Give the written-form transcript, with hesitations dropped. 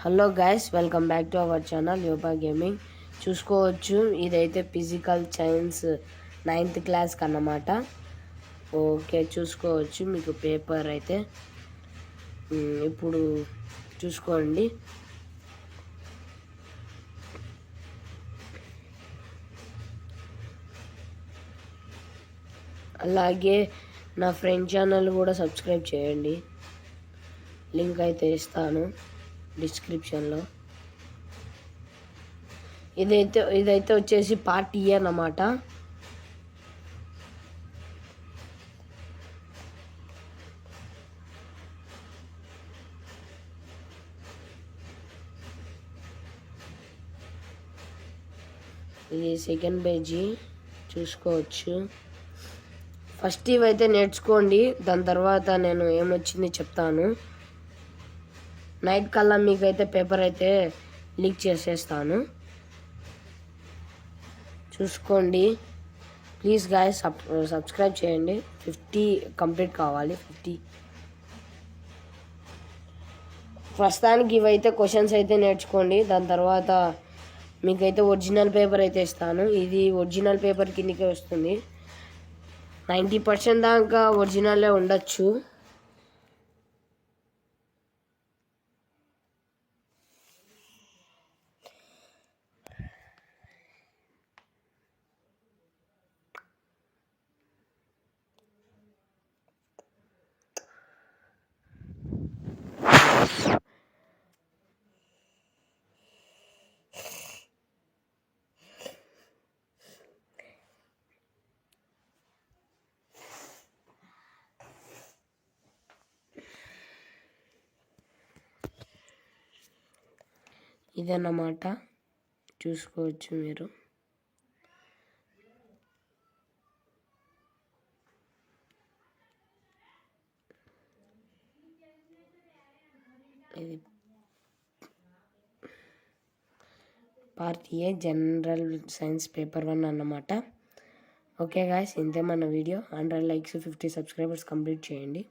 Hello guys, welcome back to our channel yoga gaming. చూసుకోవచ్చు, ఇదైతే physical science 9th క్లాస్కి అన్నమాట. ఓకే, చూసుకోవచ్చు మీకు పేపర్ అయితే ఇప్పుడు చూసుకోండి. అలాగే నా ఫ్రెండ్ ఛానల్ కూడా సబ్స్క్రైబ్ చేయండి, లింక్ అయితే ఇస్తాను డిస్క్రిప్షన్లో. ఇదైతే వచ్చేసి పార్ట్ ఏ అన్నమాట. ఇది సెకండ్ పేజీ చూసుకోవచ్చు. ఫస్ట్ ఇవైతే నేర్చుకోండి, దాని తర్వాత నేను ఏమొచ్చింది చెప్తాను. నైట్ కల్లా మీకైతే పేపర్ అయితే లీక్ చేసేస్తాను, చూసుకోండి. ప్లీజ్ గాయస్ సబ్స్క్రైబ్ చేయండి. 50 కంప్లీట్ కావాలి. 50 ప్రస్తుతానికి ఇవైతే క్వశ్చన్స్ అయితే నేర్చుకోండి. దాని తర్వాత మీకైతే ఒరిజినల్ పేపర్ అయితే ఇస్తాను. ఇది ఒరిజినల్ పేపర్ కిందకే వస్తుంది. 90% దాకా ఒరిజినలే ఉండొచ్చు. ఇదన్నమాట, చూసుకోవచ్చు మీరు. ఇది part A general science paper 1 అన్నమాట. ఓకే గాయస్, ఇంతే మన వీడియో. 100 లైక్స్ 50 సబ్స్క్రైబర్స్ కంప్లీట్ చేయండి.